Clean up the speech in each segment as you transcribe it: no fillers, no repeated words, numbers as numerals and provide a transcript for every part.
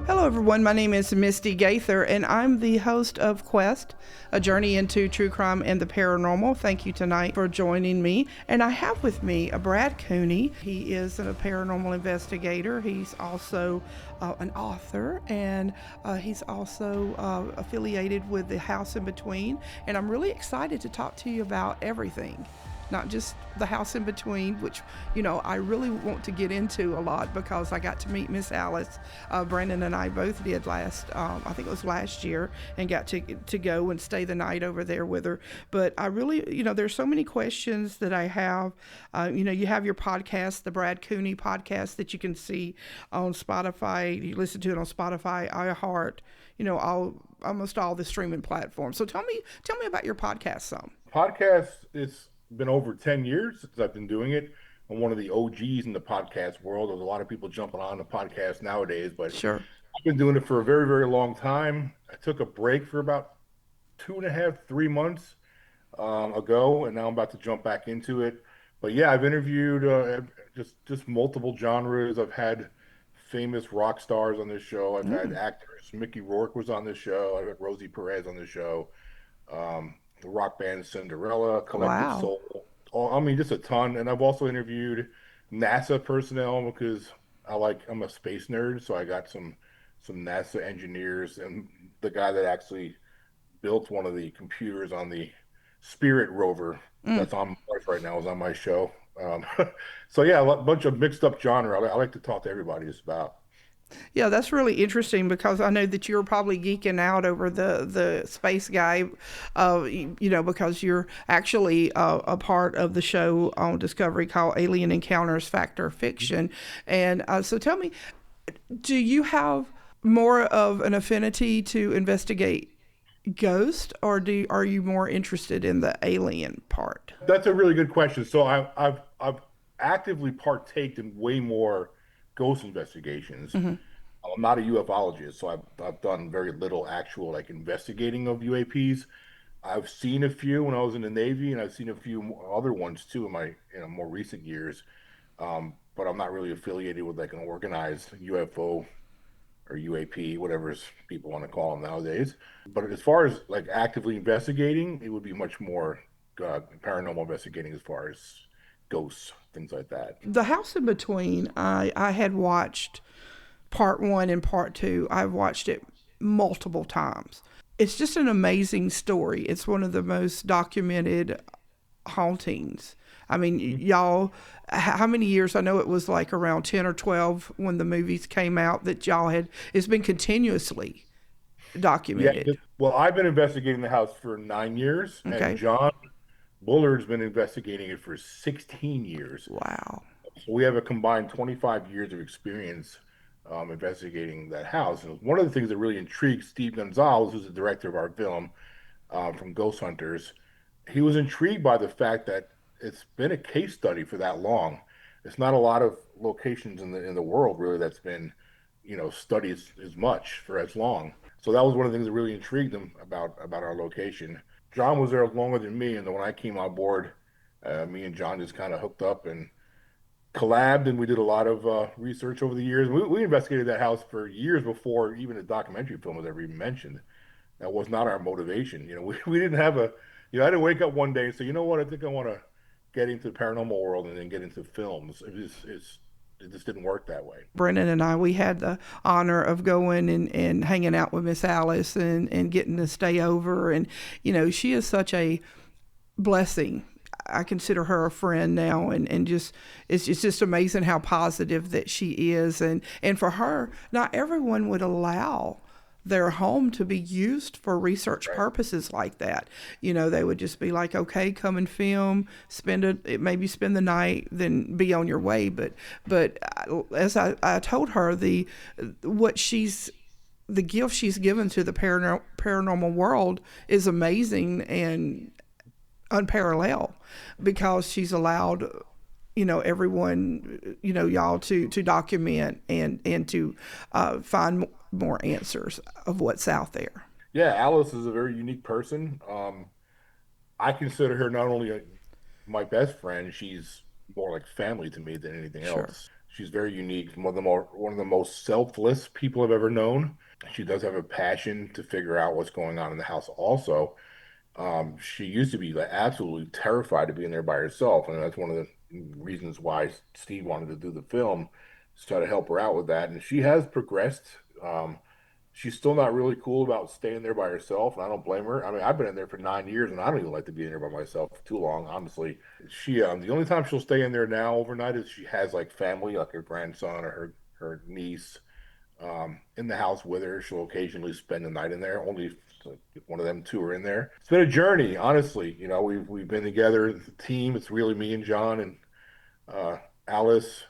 Hello, everyone. My name is Misti Gaither, and I'm the host of Quest, a journey into true crime and the paranormal. Thank you tonight for joining me. And I have with me a Brad Cooney. He is a paranormal investigator. He's also an author, and he's also affiliated with the House in Between. And I'm really excited to talk to you about everything. Not just the House in Between, which, I really want to get into a lot because I got to meet Miss Alice. Brandon and I both did I think it was last year, and got to go and stay the night over there with her. But I really, there's so many questions that I have. You have your podcast, the Brad Cooney Podcast, that you can see on Spotify. You listen to it on Spotify, iHeart, almost all the streaming platforms. So tell me about your podcast some. Podcast, it's been over 10 years since I've been doing it. I'm one of the OGs in the podcast world. There's a lot of people jumping on the podcast nowadays, but Sure. I've been doing it for a very, very long time. I took a break for about 2.5, 3 months ago, and now I'm about to jump back into it. But yeah, I've interviewed just multiple genres. I've had famous rock stars on this show. I've had actors. Mickey Rourke was on this show. I've had Rosie Perez on the show. The rock band Cinderella, Collective Soul. Just a ton. And I've also interviewed NASA personnel because I'm a space nerd, so I got some NASA engineers, and the guy that actually built one of the computers on the Spirit rover that's on Mars right now is on my show. So yeah, a bunch of mixed up genre. I like to talk to everybody just about. Yeah, that's really interesting because I know that you're probably geeking out over the space guy, because you're actually a part of the show on Discovery called Alien Encounters Fact or Fiction. And so tell me, do you have more of an affinity to investigate ghosts, or are you more interested in the alien part? That's a really good question. So I've actively partaked in way more ghost investigations. I'm not a ufologist, so I've done very little actual investigating of UAPs. I've seen a few when I was in the Navy, and I've seen a few other ones too in my more recent years. But I'm not really affiliated with an organized UFO or UAP, whatever people want to call them nowadays. But as far as actively investigating, it would be much more paranormal investigating as far as ghosts, things like that. The House in Between, I had watched part 1 and part 2. I've watched it multiple times. It's just an amazing story. It's one of the most documented hauntings. I mean, y'all, how many years? I know it was around 10 or 12 when the movies came out that y'all had. It's been continuously documented. Yeah, well, I've been investigating the house for 9 years, Okay. and John Bullard's been investigating it for 16 years. Wow. So we have a combined 25 years of experience investigating that house. And one of the things that really intrigued Steve Gonzalez, who's the director of our film from Ghost Hunters, he was intrigued by the fact that it's been a case study for that long. It's not a lot of locations in the world really that's been studied as much for as long. So that was one of the things that really intrigued him about our location. John was there longer than me, and then when I came on board, me and John just kind of hooked up and collabed, and we did a lot of research over the years. We investigated that house for years before even a documentary film was ever even mentioned. That was not our motivation. We didn't have I didn't wake up one day and say, you know what, I think I want to get into the paranormal world and then get into films. It just didn't work that way. Brendan and I, we had the honor of going and hanging out with Miss Alice and getting to stay over. And, she is such a blessing. I consider her a friend now, and just it's just amazing how positive that she is. And for her, not everyone would allow their home to be used for research purposes like that. They would just be like, okay, come and film, maybe spend the night, then be on your way. But as I told her, the gift she's given to the paranormal world is amazing and unparalleled, because she's allowed everyone, y'all to document and to find more answers of what's out there. Yeah, Alice is a very unique person. I consider her not only my best friend, she's more like family to me than anything Sure. else. She's very unique, one of the most selfless people I've ever known. She does have a passion to figure out what's going on in the house also. She used to be like absolutely terrified of being there by herself, and that's one of the reasons why Steve wanted to do the film, to try to help her out with that. And she has progressed. Um, she's still not really cool about staying there by herself, and I don't blame her. I mean, I've been in there for 9 years, and I don't even like to be in there by myself for too long, honestly. The only time she'll stay in there now overnight is she has like family, like her grandson or her niece, in the house with her. She'll occasionally spend the night in there. Only if one of them two are in there. It's been a journey, honestly. We've been together as a team. It's really me and John and uh, Alice,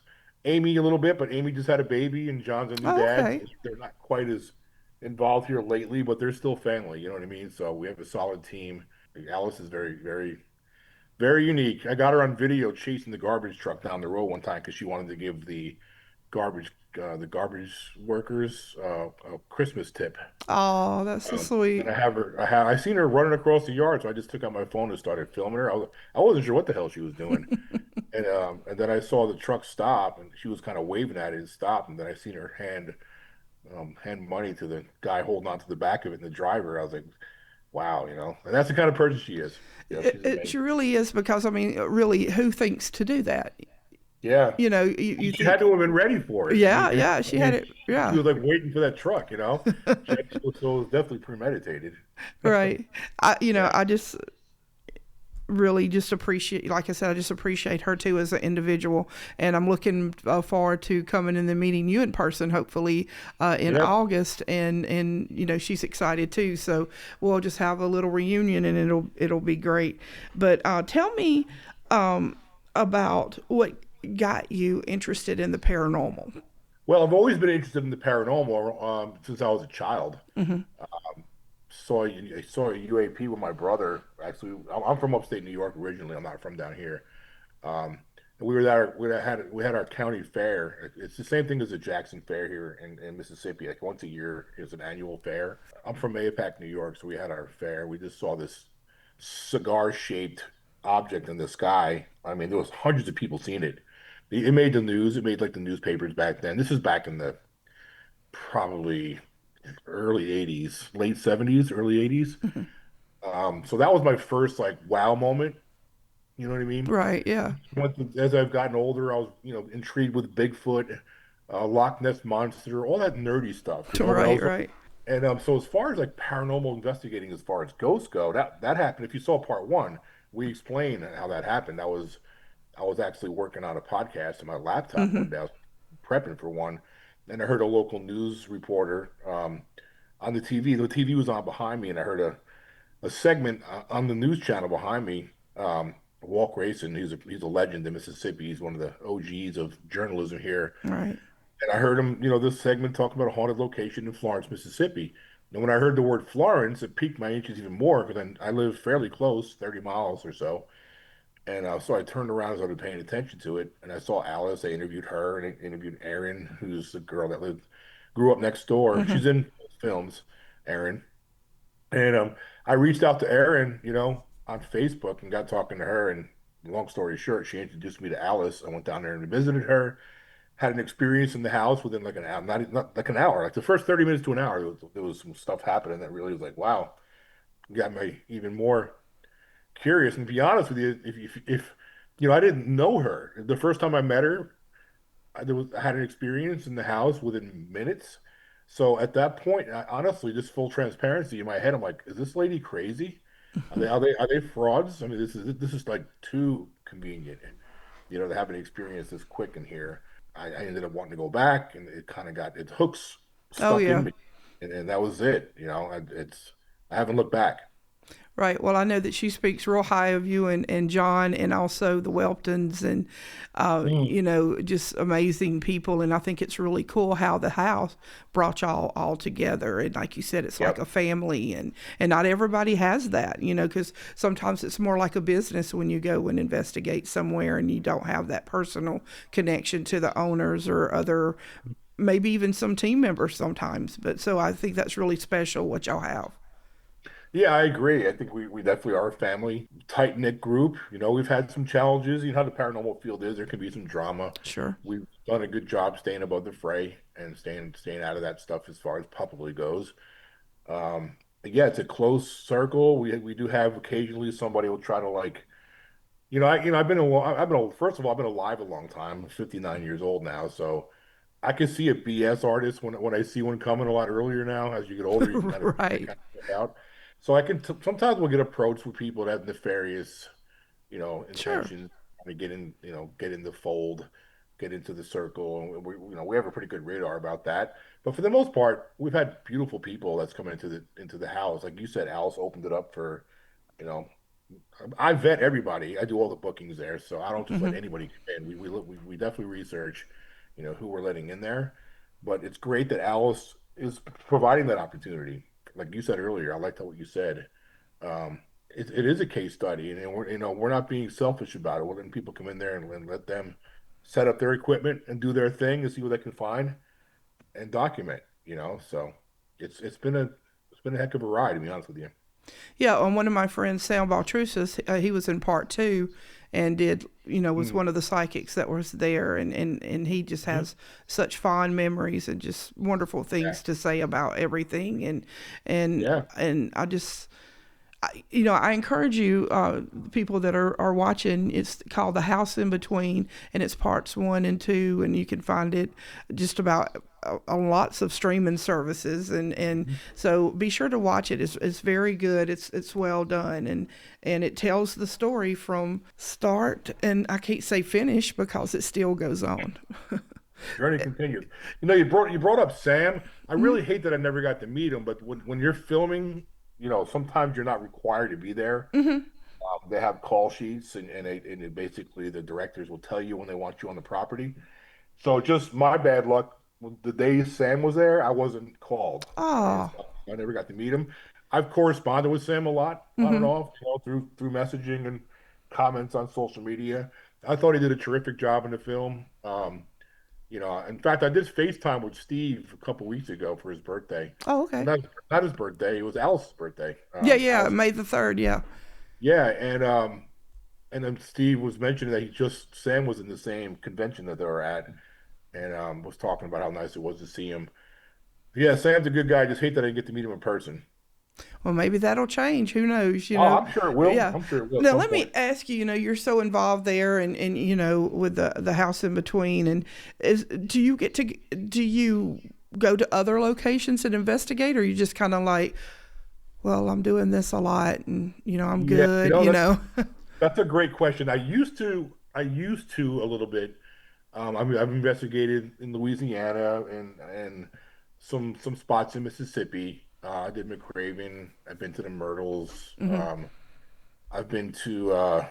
Amy a little bit, but Amy just had a baby and John's a new Oh, dad. So okay. they're not quite as involved here lately, but they're still family. You know what I mean? So we have a solid team. Alice is very, very, very unique. I got her on video chasing the garbage truck down the road one time because she wanted to give the garbage workers a Christmas tip. Oh, that's so And sweet. I seen her running across the yard, so I just took out my phone and started filming her. I wasn't sure what the hell she was doing. And then I saw the truck stop, and she was kind of waving at it and stop. And then I seen her hand money to the guy holding onto the back of it, and the driver. I was like, wow, And that's the kind of person she is. She's She amazing. really is because, I mean, really, who thinks to do that? Yeah, You she had think, to have been ready for it. yeah, yeah, I she had mean, it. she Yeah. was like waiting for that truck. So it was definitely premeditated. Right. Yeah, I just really just appreciate, like I said, I just appreciate her too as an individual. And I'm looking forward to coming in and meeting you in person, hopefully in yeah. August. And she's excited too. So we'll just have a little reunion and it'll be great. But tell me about what got you interested in the paranormal. Well, I've always been interested in the paranormal since I was a child. Hmm. I saw a UAP with my brother. Actually, I'm from upstate New York originally. I'm not from down here. Um, and we were there. We had our county fair. It's the same thing as the Jackson Fair here in Mississippi. Like once a year is an annual fair. I'm from Mahopac, New York, so we had our fair. We just saw this cigar-shaped object in the sky. I mean, there was hundreds of people seeing it. It made the news. It made like the newspapers back then. This is back in the probably early 80s, late 70s, early 80s. Hmm. So that was my first like wow moment. You know what I mean? Right. Yeah. As I've gotten older, I was, intrigued with Bigfoot, Loch Ness Monster, all that nerdy stuff. That Right. was, Right. and so as far as like paranormal investigating, as far as ghosts go, that happened. If you saw part one, we explained how that happened. I was actually working on a podcast on my laptop one Hmm. day. I was prepping for one, and I heard a local news reporter on the TV. The TV was on behind me, and I heard a segment on the news channel behind me. Walt Grayson, he's a legend in Mississippi. He's one of the OGs of journalism here. Right. And I heard him, this segment talking about a haunted location in Florence, Mississippi. And when I heard the word Florence, it piqued my interest even more because I live fairly close, 30 miles or so. And so I turned around as I was paying attention to it, and I saw Alice. I interviewed her, and I interviewed Erin, who's the girl that grew up next door. Hmm. She's in films, Erin. And I reached out to Erin, on Facebook and got talking to her. And long story short, she introduced me to Alice. I went down there and visited her, had an experience in the house within like an hour, not like an hour, like the first 30 minutes to an hour, there was some stuff happening that really was like, wow, got me even more curious. And to be honest with you, if I didn't know her. The first time I met her, I had an experience in the house within minutes. So at that point, honestly, just full transparency in my head, I'm like, is this lady crazy? Are they frauds? I mean, this is like too convenient, to have an experience this quick in here. I ended up wanting to go back, and it kind of got its hooks Oh stuck yeah. in me, and that was it. I haven't looked back. Right. Well, I know that she speaks real high of you and John and also the Weltons and, Mm, just amazing people. And I think it's really cool how the house brought y'all all together. And like you said, it's like yep. a family and not everybody has that, because sometimes it's more like a business when you go and investigate somewhere and you don't have that personal connection to the owners or other, maybe even some team members sometimes. But so I think that's really special what y'all have. Yeah, I agree. I think we definitely are a family, tight-knit group. We've had some challenges. You know how the paranormal field is. There can be some drama. Sure. We've done a good job staying above the fray and staying out of that stuff as far as publicly goes. Yeah, it's a close circle. We do have occasionally somebody will try to like, first of all, I've been alive a long time. I'm 59 years old now, so I can see a BS artist when I see one coming a lot earlier now. As you get older, you can kind of figure that Right. kind of stuff out. So sometimes we'll get approached with people that have nefarious, Sure. intentions, trying to get in the fold, get into the circle, and we have a pretty good radar about that. But for the most part, we've had beautiful people that's coming into the house. Like you said, Alice opened it up for, you know, I vet everybody. I do all the bookings there, so I don't just let Hmm. anybody come in. We definitely research, who we're letting in there. But it's great that Alice is providing that opportunity. Like you said earlier, I liked what you said. It is a case study, and we're not being selfish about it. We're letting people come in there and let them set up their equipment and do their thing and see what they can find and document. So it's been a heck of a ride, to be honest with you. Yeah, and one of my friends, Sam Baltrusis, he was in part two and did, was Mm-hmm. one of the psychics that was there. And he just has such fond memories and just wonderful Yeah, things to say about everything. And, yeah. and I just, I encourage you, people that are watching. It's called The House in Between, and it's parts one and two, and you can find it just about on lots of streaming services. And Mhm. so be sure to watch it. It's very good. It's well done, and it tells the story from start, and I can't say finish because it still goes on. Journey continues. You brought up Sam. I Mhm. really hate that I never got to meet him, but when you're filming, sometimes you're not required to be there. Mhm. They have call sheets, basically the directors will tell you when they want you on the property. So just my bad luck. The day Sam was there, I wasn't called, and Ah. so I never got to meet him. I've corresponded with Sam a lot, on and Mhm. off, through messaging and comments on social media. I thought he did a terrific job in the film. In fact, I did FaceTime with Steve a couple weeks ago for his birthday. Oh, Well, okay. not his birthday. It was Alice's birthday. Yeah, yeah. Alice, May the third. Yeah. yeah, and then Steve was mentioning that Sam was in the same convention that they were at, and was talking about how nice it was to see him. Yeah, Sam's a good guy. I just hate that I didn't get to meet him in person. Well, maybe that'll change. Who knows? Oh, I'm sure it will. Yeah. I'm sure it will at Now some let me point. ask you. You're so involved there, and with the house in between. And do you go to other locations and investigate, or you just kind of like, well, I'm doing this a lot, and I'm Yeah, good. that's a great question. I used to a little bit. I've investigated in Louisiana and some spots in Mississippi. I did McRaven. I've been to the Myrtles. Hmm. I've been to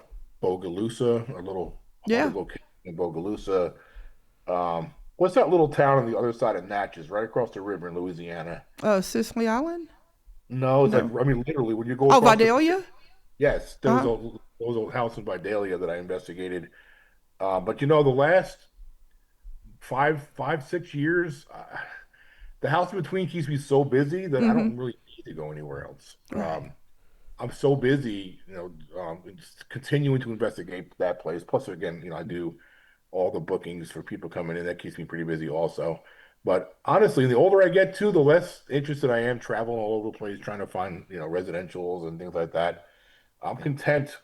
Bogalusa, a little Yeah. haunted location in Bogalusa. What's that little town on the other side of Natchez, right across the river in Louisiana? Sicily Island. No, it's like, No. I mean, literally, when you go Oh, across the, Vidalia. yes, there was Uh. a there was a house in Vidalia that I investigated. But the last 6 years, the house in between keeps me so busy that I Hmm. don't really need to go anywhere else. Right. I'm so busy, just continuing to investigate that place. Plus, again, I do all the bookings for people coming in. That keeps me pretty busy also. But honestly, the older I get too, the less interested I am traveling all over the place trying to find, residentials and things like that. I'm content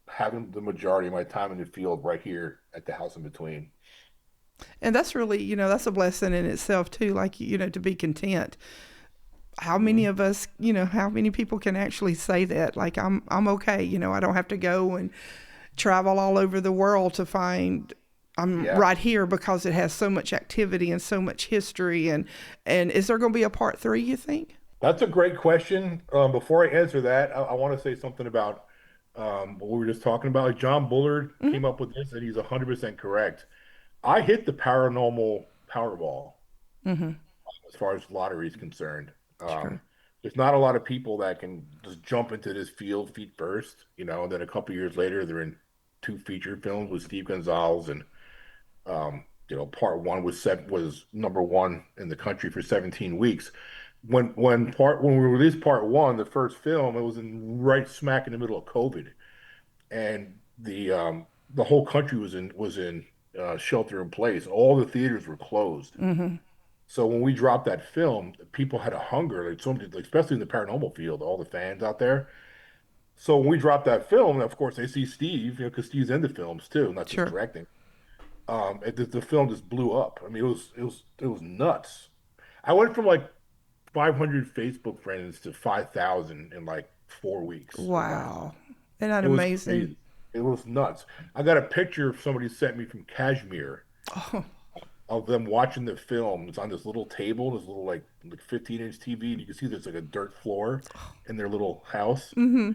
having the majority of my time in the field right here at the house in between. And that's really, that's a blessing in itself too. Like, to be content. How many Mhm. of us, how many people can actually say that? Like, I'm okay. I don't have to go and travel all over the world to find. I'm Yeah. right here because it has so much activity and so much history. And is there going to be a part three? You think? That's a great question. Before I answer that, I want to say something about what we were just talking about. Like John Bullard Mm-hmm. came up with this, and he's 100% correct. I hit the paranormal Powerball Mm-hmm. as far as lottery is concerned. Sure. There's not a lot of people that can just jump into this field feet first, and then a couple years later, they're in two feature films with Steve Gonzalez, and part one was number one in the country for 17 weeks. when we released part one, the first film, it was in right smack in the middle of COVID, and the whole country was in shelter in place. All the theaters were closed. Hmm. So when we dropped that film, people had a hunger, like somebody, like, especially in the paranormal field, all the fans out there. So when we dropped that film, and of course they see Steve, because Steve's into films too, not just Sure. directing. The film just blew up. I mean, it was nuts. I went from like 500 Facebook friends to 5,000 in like 4 weeks or less. Wow. Isn't that It was amazing? crazy. It was nuts. I got a picture somebody sent me from Kashmir Oh, of them watching the film. It's on this little table, this little like 15-inch TV, and you can see there's like a dirt floor in their little house. hmm.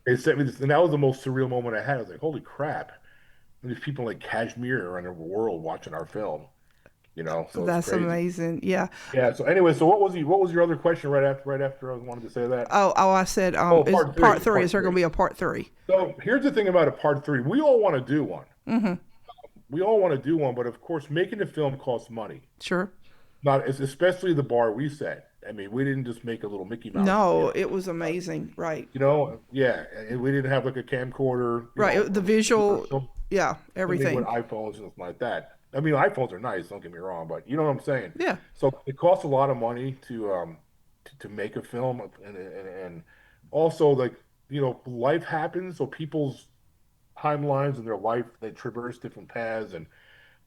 They sent me this, and that was the most surreal moment I had. I was like, "Holy crap!" And these people like Kashmir around the world watching our film. So it's That's crazy. amazing. Yeah. Yeah. So anyway, so what was your other question right after I wanted to say that? Oh, I said, Oh, is part part three, three? Is part there going to three. be a part three? So here's the thing about a part three. We all want to do one. Hmm. We all want to do one, but of course, making a film costs money. Sure. Not especially the bar we set. I mean, we didn't just make a little Mickey Mouse, No, it was amazing. Right. yeah, and we didn't have like a camcorder, Right. The visual. Yeah. and they with Everything. iPhones and stuff like that. I mean, iPhones are nice, don't get me wrong, but you know what I'm saying. Yeah. So it costs a lot of money to make a film, and also like life happens, so people's timelines in their life, they traverse different paths, and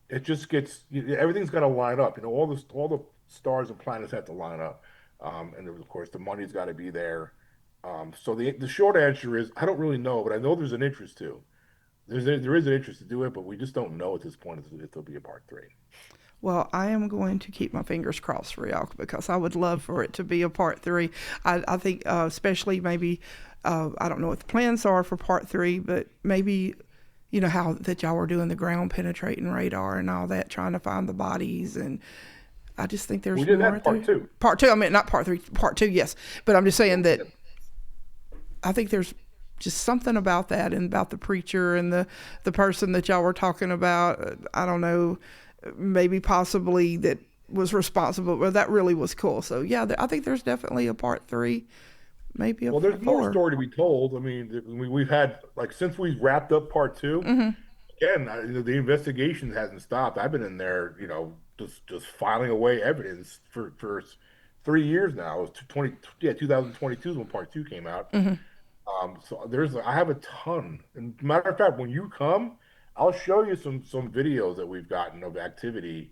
it just gets everything's got to line up. All the stars and planets have to line up, and of course the money's got to be there. So the short answer is I don't really know, but I know there's an interest too. There is an interest to do it, but we just don't know at this point if there'll be a part three. Well, I am going to keep my fingers crossed for y'all because I would love for it to be a part three. I think, especially maybe, I don't know what the plans are for part three, but maybe, how that y'all were doing the ground penetrating radar and all that, trying to find the bodies. And I just think We there's did more that part there. two. Part two, I mean, not part three, part two, yes. But I'm just Yeah, saying we that did. I think there's just something about that and about the preacher and the person that y'all were talking about. I don't know, maybe possibly that was responsible, but that really was cool. So yeah, I think there's definitely a part three, maybe a Well, there's more four. story to be told. I mean, we've had like since we wrapped up part two. Hmm. Again, the investigation hasn't stopped. I've been in there, just filing away evidence for 3 years now. It was 2022 is when part two came out. Hmm. So I have a ton. And matter of fact, when you come, I'll show you some videos that we've gotten of activity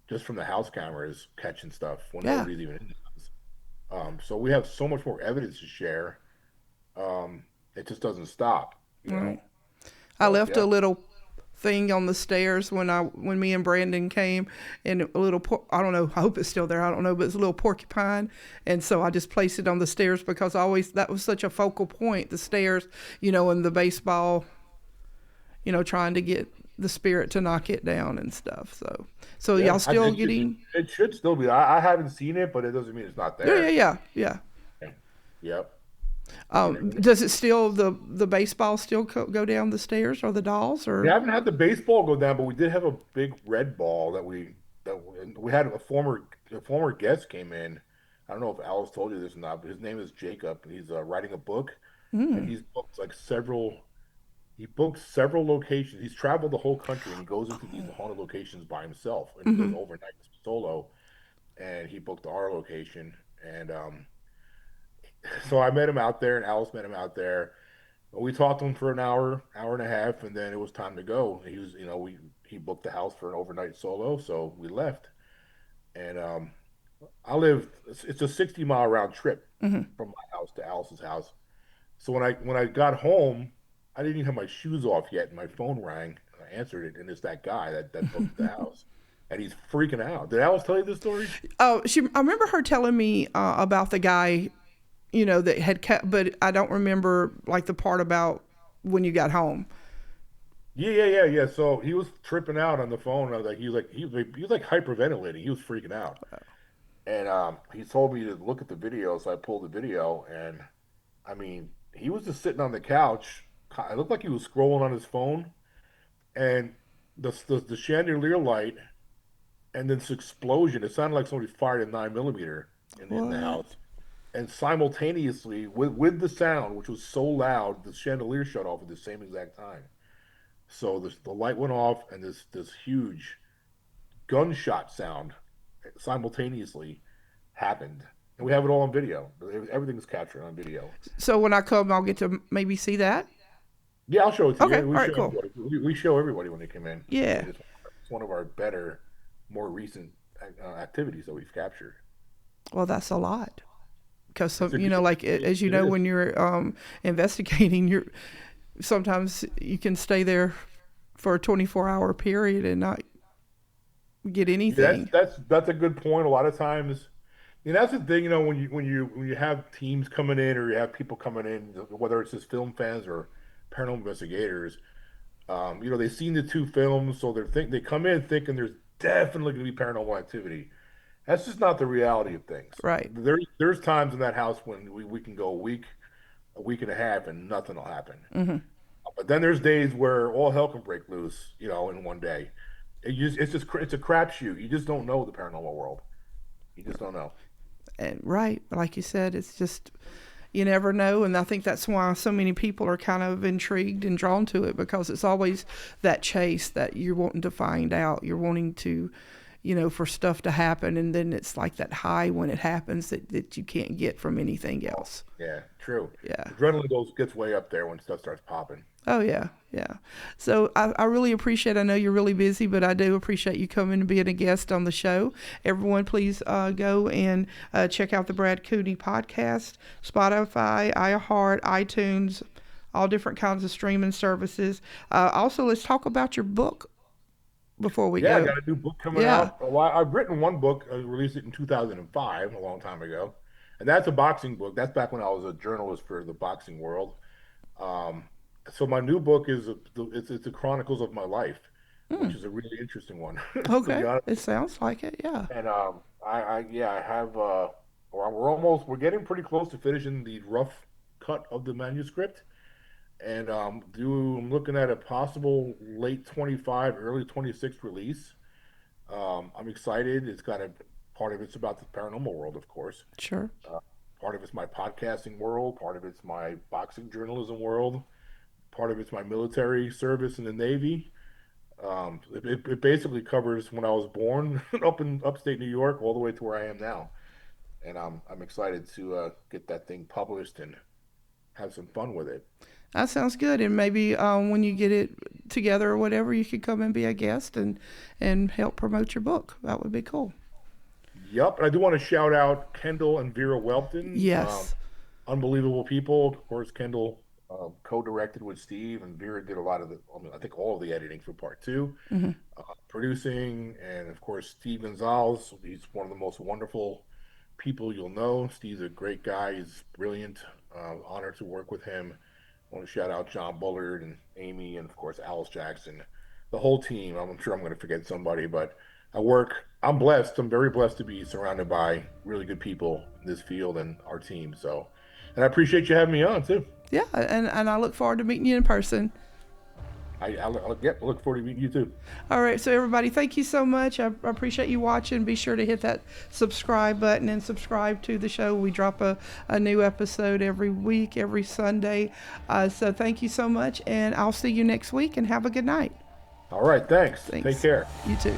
just from the house cameras catching stuff when Yeah. nobody's even in the house. So we have so much more evidence to share. It just doesn't stop. Right. I So left yeah. a little thing on the stairs when me and Brandon came, and a little I don't know, I hope it's still there, I don't know, but it's a little porcupine, and so I just placed it on the stairs because I always that was such a focal point, the stairs, and the baseball, trying to get the spirit to knock it down and stuff. So Yeah, y'all still it, getting. it should still be. I haven't seen it, but it doesn't mean it's not Yeah, yeah, there. yeah, yeah. Yeah. Yep. I mean, Does it still the baseball still go down the stairs or the dolls we or? haven't had the baseball go down, but we did have a big red ball that we had a former guest came in. I don't know if Alice told you this or not, but his name is Jacob. He's writing a book, and Mm, he booked several locations. He's traveled the whole country, and he goes into these haunted locations by himself, and he does mm-hmm, overnight solo. And he booked our location, and so I met him out there, and Alice met him out there. We talked to him for an hour, hour and a half, and then it was time to go. He booked the house for an overnight solo, so we left. And I live. It's a 60-mile round trip mm-hmm. from my house to Alice's house. So when I got home, I didn't even have my shoes off yet, and my phone rang. I answered it, and it's that guy that booked the house, and he's freaking out. Did Alice tell you this story? Oh, I remember her telling me about the guy, that had kept, but I don't remember like the part about when you got home. Yeah, yeah, yeah, yeah. So he was tripping out on the phone. I was like, he was like hyperventilating. He was freaking out, and he told me to look at the video. So I pulled the video, and I mean, he was just sitting on the couch. It looked like he was scrolling on his phone, and the chandelier light, and then this explosion. It sounded like somebody fired a 9 millimeter. in the What? house. And simultaneously, with the sound, which was so loud, the chandelier shut off at the same exact time. So the light went off, and this huge gunshot sound simultaneously happened. And we have it all on video. Everything's captured on video. So when I come, I'll get to maybe see that? Yeah, I'll show it to Okay. you. All We right, show cool. everybody. We show everybody when they come in. Yeah. It's one of our better, more recent activities that we've captured. Well, that's a lot. Because, It's a, you know, like, it, as you it know, is. when you're investigating, sometimes you can stay there for a 24-hour period and not get Yeah, anything. that's a good point. A lot of times, that's the thing. When you have teams coming in or you have people coming in, whether it's just film fans or paranormal investigators, they've seen the two films, so they come in thinking there's definitely going to be paranormal activity. That's just not the reality of things. Right. There's times in that house when we can go a week and a half, and nothing will happen. Hmm. But then there's days where all hell can break loose, in one day. It's a crapshoot. You just don't know the paranormal world. You just don't know. And right, like you said, it's just, you never know. And I think that's why so many people are kind of intrigued and drawn to it, because it's always that chase that you're wanting to find out. You're wanting to, for stuff to happen. And then it's like that high when it happens that you can't get from anything else. Yeah, true. Yeah. Adrenaline gets way up there when stuff starts popping. Oh, yeah. Yeah. So I really appreciate, I know you're really busy, but I do appreciate you coming and being a guest on the show. Everyone, please go and check out the Brad Cooney Podcast, Spotify, iHeart, iTunes, all different kinds of streaming services. Also, let's talk about your book before we Yeah, I go. got a new book coming Yeah. out. Well, I've written one book. I released it in 2005, a long time ago. And that's a boxing book. That's back when I was a journalist for the boxing world. Um, so my new book it's the chronicles of my life, Hmm. which is a really interesting one, to be Okay. honest. It sounds like it. Yeah. And I have we're getting pretty close to finishing the rough cut of the manuscript, and I'm looking at a possible late 25, early 26 release. I'm excited. It's got a part of it's about the paranormal world, of course. Sure. Uh, Part of it's my podcasting world. Part of it's my boxing journalism world. Part of it's my military service in the Navy. It basically covers when I was born up in upstate New York all the way to where I am now, and I'm excited to get that thing published and have some fun with it. That sounds good. And maybe when you get it together or whatever, you could come and be a guest and help promote your book. That would be cool. Yep, and I do want to shout out Kendall and Vera Welton. Yes. Unbelievable people. Of course, Kendall co-directed with Steve, and Vera did a lot of I think all of the editing for part two, Hmm. producing, and of course Steve Gonzalez. He's one of the most wonderful people you'll know. Steve's a great guy. He's brilliant. Honored to work with him. I want to shout out John Bullard and Amy, and of course Alice Jackson, the whole team. I'm sure I'm going to forget somebody, but I'm blessed. I'm very blessed to be surrounded by really good people in this field and our team. So, and I appreciate you having me on too. Yeah, and I look forward to meeting you in person. I look forward to meeting you too. All right, so everybody, thank you so much. I appreciate you watching. Be sure to hit that subscribe button and subscribe to the show. We drop a new episode every week, every Sunday. So thank you so much, and I'll see you next week, and have a good night. All right, thanks. Thanks. Take care. You too.